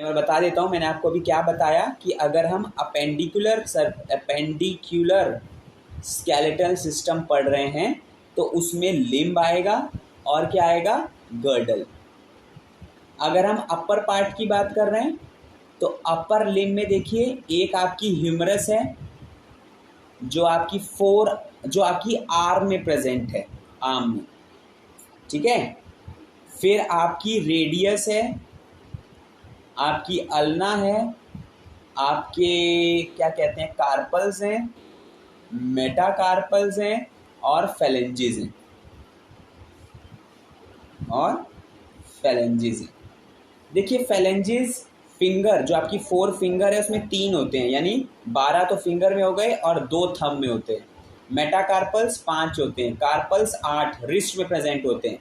मैं बता देता हूँ, मैंने आपको अभी क्या बताया कि अगर हम अपेंडिकुलर स्केलेटल सिस्टम पढ़ रहे हैं तो उसमें लिम्ब आएगा और क्या आएगा, गर्डल। अगर हम अपर पार्ट की बात कर रहे हैं तो अपर लिम्ब में देखिए एक आपकी ह्यूमरस है जो आपकी आर्म में प्रेजेंट है, आर्म में, ठीक है। फिर आपकी रेडियस है, आपकी अल्ना है, आपके क्या कहते हैं कार्पल्स हैं, मेटाकार्पल्स हैं और फेलेंजेस हैं देखिए फेलेंजेस फिंगर, जो आपकी 4 फिंगर है उसमें 3 होते हैं, यानी 12 तो फिंगर में हो गए और 2 थंब में होते हैं। मेटाकार्पल्स 5 होते हैं, कार्पल्स 8 रिस्ट में प्रेजेंट होते हैं।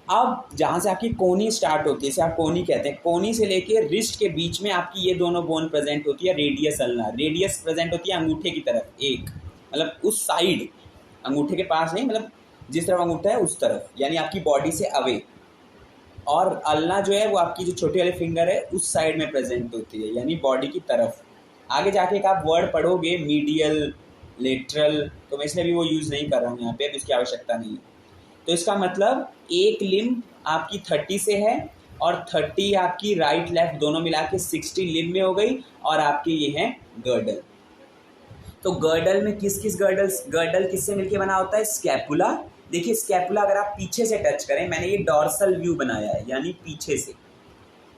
अब जहाँ से आपकी कोनी स्टार्ट होती है, इसे आप कोनी कहते हैं, कोनी से लेके रिस्ट के बीच में आपकी ये दोनों बोन प्रेजेंट होती है, रेडियस अल्ना। रेडियस प्रेजेंट होती है अंगूठे की तरफ, एक मतलब उस साइड, अंगूठे के पास नहीं, मतलब जिस तरफ अंगूठा है उस तरफ, यानी आपकी बॉडी से अवे। और अल्ना जो है वो आपकी जो छोटी वाली फिंगर है उस साइड में प्रेजेंट होती है, यानी बॉडी की तरफ। आगे जाके एक आप वर्ड पढ़ोगे मीडियल, लेटरल, तो मैं इसलिए भी वो यूज़ नहीं कर रहा हूँ यहाँ पे, अब इसकी आवश्यकता नहीं है। तो इसका मतलब एक लिम्ब आपकी 30 से है और 30 आपकी राइट लेफ्ट दोनों मिला के 60 लिम्ब में हो गई, और आपके ये हैं गर्डल। तो गर्डल में किस गर्डल किससे मिलके बना होता है, स्कैपुला। देखिए स्कैपुला अगर आप पीछे से टच करें, मैंने ये डॉर्सल व्यू बनाया है यानी पीछे से,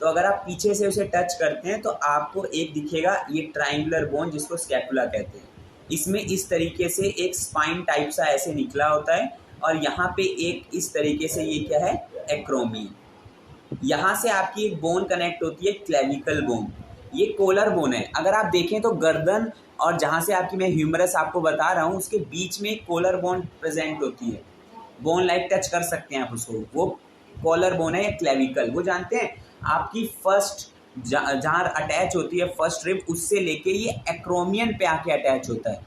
तो अगर आप पीछे से उसे टच करते हैं तो आपको एक दिखेगा ये ट्राइंगुलर बोन जिसको स्कैपुला कहते हैं। इसमें इस तरीके से एक स्पाइन टाइप सा ऐसे निकला होता है, और यहाँ पे एक इस तरीके से ये क्या है, एक्रोमियन। यहाँ से आपकी एक बोन कनेक्ट होती है, क्लेविकल बोन, ये कोलर बोन है। अगर आप देखें तो गर्दन और जहाँ से आपकी मैं ह्यूमरस आपको बता रहा हूँ उसके बीच में कोलर बोन प्रेजेंट होती है, बोन लाइक टच कर सकते हैं आप उसको, वो कॉलर बोन है या क्लेविकल। वो जानते हैं आपकी फर्स्ट जहाँ अटैच होती है फर्स्ट रिब, उससे लेके ये एक्रोमियन पे आके अटैच होता है।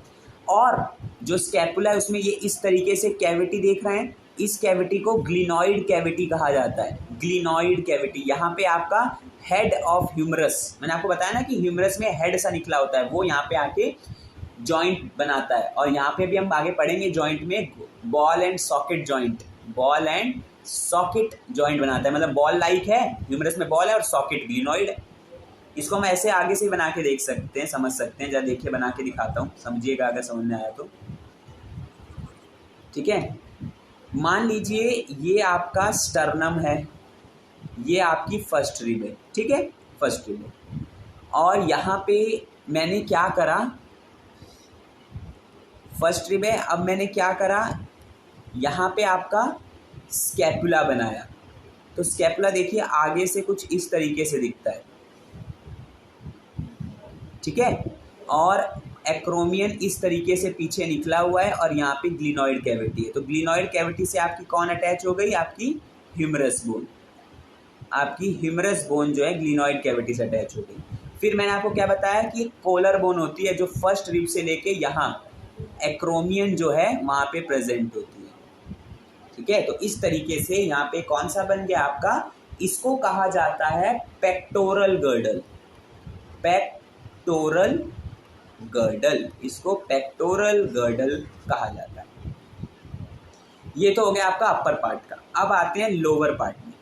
और जो स्कैपुला है उसमें ये इस तरीके से कैविटी देख रहे हैं, इस कैविटी को ग्लिनॉइड कैविटी कहा जाता है। ग्लिनॉइड कैविटी, यहाँ पे आपका हेड ऑफ ह्यूमरस, मैंने आपको बताया ना कि ह्यूमरस में हेड सा निकला होता है, वो यहाँ पे आके जॉइंट बनाता है। और यहाँ पे भी हम आगे पढ़ेंगे जॉइंट में ball and socket joint, ball and socket joint बनाता है, मतलब बॉल लाइक है, ह्यूमरस में बॉल है और सॉकेट ग्लिनॉइड है। इसको हम ऐसे आगे से बना के देख सकते हैं, समझ सकते हैं। जरा देखिए बना के दिखाता हूँ, समझिएगा अगर समझ में आया तो, ठीक है। मान लीजिए ये आपका स्टर्नम है, ये आपकी फर्स्ट रिब है, ठीक है, फर्स्ट रिब है। और यहाँ पे मैंने क्या करा, फर्स्ट रिब है, अब मैंने क्या करा, यहाँ पे आपका स्कैपुला बनाया। तो स्कैपुला देखिए आगे से कुछ इस तरीके से दिखता है, ठीक है, और एक्रोमियन इस तरीके से पीछे निकला हुआ है, और यहाँ पे ग्लिनॉइड कैविटी है। तो ग्लिनॉइड कैविटी से आपकी कौन अटैच हो गई, आपकी ह्यूमरस बोन। आपकी ह्यूमरस बोन जो है ग्लिनॉइड कैविटी से अटैच हो गई। फिर मैंने आपको क्या बताया कि कोलर बोन होती है जो फर्स्ट रिब से लेके यहाँ एक्रोमियन जो है वहाँ पे प्रेजेंट होती है, ठीक है। तो इस तरीके से यहाँ पे कौन सा बन गया आपका, इसको कहा जाता है पेक्टोरल गर्डल। पेक्टोरल गर्डल, इसको पेक्टोरल गर्डल कहा जाता है। ये तो हो गया आपका अपर पार्ट का। अब आते हैं लोअर पार्ट में।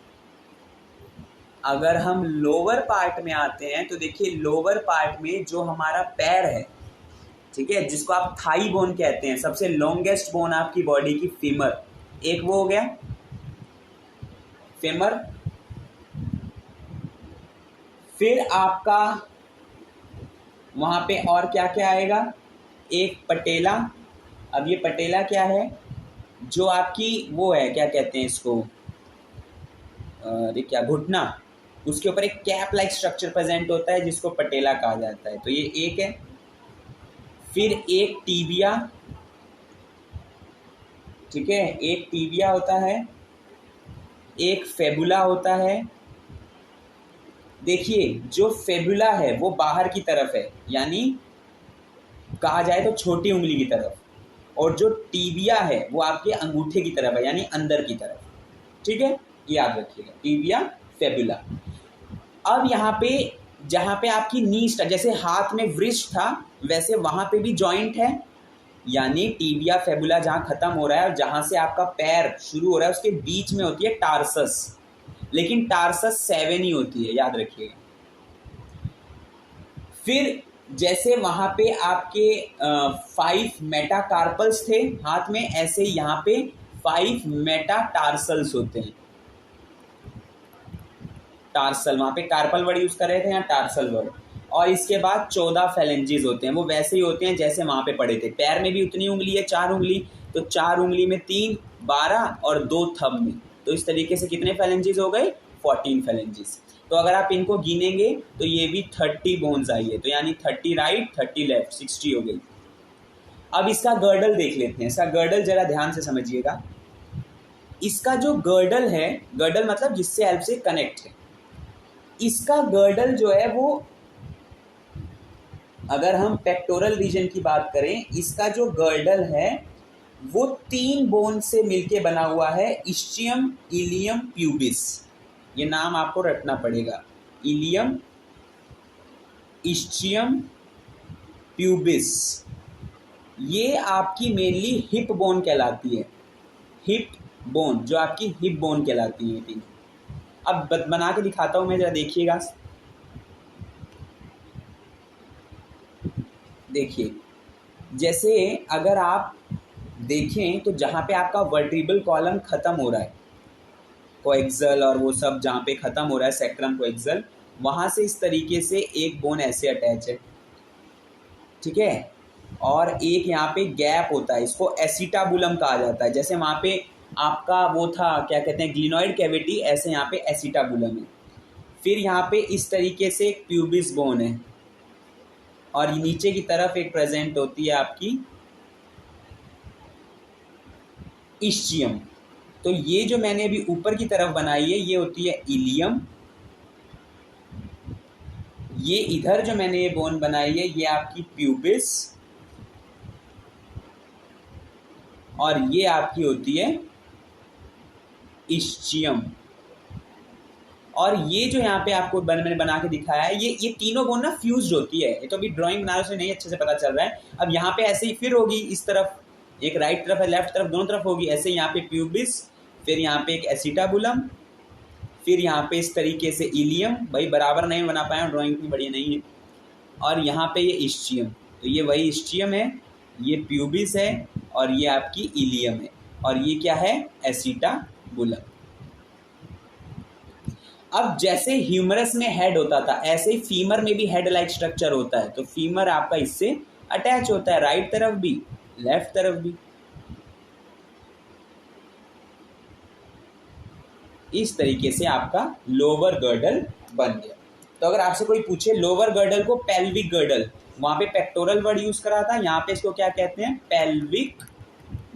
अगर हम लोअर पार्ट में आते हैं तो देखिए लोअर पार्ट में जो हमारा पैर है, ठीक है, जिसको आप थाई बोन कहते हैं, सबसे लॉन्गेस्ट बोन आपकी बॉडी की फीमर, एक वो हो गया फेमर। फिर आपका वहां पे और क्या क्या आएगा, एक पटेला। अब ये पटेला क्या है, जो आपकी वो है, क्या कहते हैं इसको, क्या, घुटना, उसके ऊपर एक कैप लाइक स्ट्रक्चर प्रेजेंट होता है जिसको पटेला कहा जाता है। तो ये एक है। फिर एक टीबिया, ठीक है, एक टीबिया होता है, एक फेबुला होता है। देखिए जो फेबुला है वो बाहर की तरफ है, यानी कहा जाए तो छोटी उंगली की तरफ, और जो टीबिया है वो आपके अंगूठे की तरफ है, यानी अंदर की तरफ, ठीक है, ये याद रखिएगा, टीबिया फेबुला। अब यहाँ पे जहाँ पे आपकी नी जैसे हाथ में वृष्ट था वैसे वहाँ पे भी जॉइंट है, यानी टिबिया फेबुला जहाँ खत्म हो रहा है और जहाँ से आपका पैर शुरू हो रहा है उसके बीच में होती है टार्सस, लेकिन टार्सस 7 ही होती है, याद रखिएगा। फिर जैसे वहाँ पे आपके 5 मेटाकार्पल्स थे हाथ में, ऐसे यहाँ पे 5 मेटाटार्सल्स होते हैं। टार्सल, वहाँ पे कार्पल वर्ड यूज कर रहे थे, यहाँ टार्सल वर्ड। और इसके बाद 14 फेलेंजीज होते हैं, वो वैसे ही होते हैं जैसे वहाँ पे पड़े थे। पैर में भी उतनी उंगली है, 4 उंगली, तो 4 उंगली में 3, 12 और 2 थंब में, तो इस तरीके से कितने फेलेंजीज हो गए? 14 फेलेंजीज। तो अगर आप इनको गिनेंगे तो ये भी 30 बोन्स आई है, तो यानी 30 राइट 30 लेफ्ट, 60 हो गई। अब इसका गर्डल देख लेते हैं। इसका गर्डल जरा ध्यान से समझिएगा। इसका जो गर्डल है, गर्डल मतलब जिससे हेल्प से कनेक्ट है, इसका गर्डल जो है वो, अगर हम पेक्टोरल रीजन की बात करें, इसका जो गर्डल है वो 3 बोन से मिलके बना हुआ है, इस्चियम, इलियम, प्यूबिस। ये नाम आपको रटना पड़ेगा, इलियम, इस्चियम, प्यूबिस। ये आपकी मेनली हिप बोन कहलाती है, हिप बोन, जो आपकी हिप बोन कहलाती है तीन। अब बना के दिखाता हूं मैं, जरा देखिएगा। देखिए, जैसे अगर आप देखें तो जहाँ पे आपका वर्टिब्रल कॉलम खत्म हो रहा है, कोएक्सल और वो सब जहाँ पे खत्म हो रहा है, सेक्रम कोएक्सल, वहाँ से इस तरीके से एक बोन ऐसे अटैच है, ठीक है। और एक यहाँ पे गैप होता है, इसको एसिटाबुलम कहा जाता है। जैसे वहाँ पे आपका वो था, क्या कहते हैं, ग्लिनॉइड कैविटी, ऐसे यहाँ पे एसिटाबुलम है। फिर यहाँ पे इस तरीके से एक प्यूबिस बोन है और नीचे की तरफ एक प्रेजेंट होती है आपकी इस्चियम। तो ये जो मैंने अभी ऊपर की तरफ बनाई है ये होती है इलियम। ये इधर जो मैंने ये बोन बनाई है ये आपकी प्यूबिस, और ये आपकी होती है इस्चियम। और ये जो यहाँ पे आपको मैंने बना के दिखाया है, ये तीनों बोन ना फ्यूज्ड होती है। ये तो अभी ड्राइंग बनाने से नहीं अच्छे से पता चल रहा है। अब यहाँ पे ऐसे ही फिर होगी, इस तरफ एक राइट तरफ है, लेफ्ट तरफ, दोनों तरफ होगी। ऐसे यहाँ पे प्यूबिस, फिर यहाँ पे एक एसिटाबुलम, फिर यहाँ पे इस तरीके से इलियम, भाई बराबर नहीं बना पाया, ड्राइंग भी बढ़िया नहीं है। और यहाँ पे ये इस्चियम, तो ये वही इस्चियम है, ये प्यूबिस है और ये आपकी इलियम है, और ये क्या है, एसिटाबुलम। अब जैसे ह्यूमरस में हेड होता था, ऐसे ही फीमर में भी हेड लाइक स्ट्रक्चर होता है। तो फीमर आपका इससे अटैच होता है, राइट तरफ भी लेफ्ट तरफ भी। इस तरीके से आपका लोअर गर्डल बन गया। तो अगर आपसे कोई पूछे लोअर गर्डल को पेल्विक गर्डल, वहां पे पेक्टोरल वर्ड यूज करा था, यहाँ पे इसको क्या कहते हैं, पेल्विक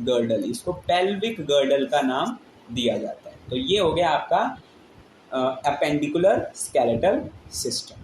गर्डल। इसको पेल्विक गर्डल का नाम दिया जाता है। तो ये हो गया आपका अपेंडिकुलर स्केलेटल सिस्टम।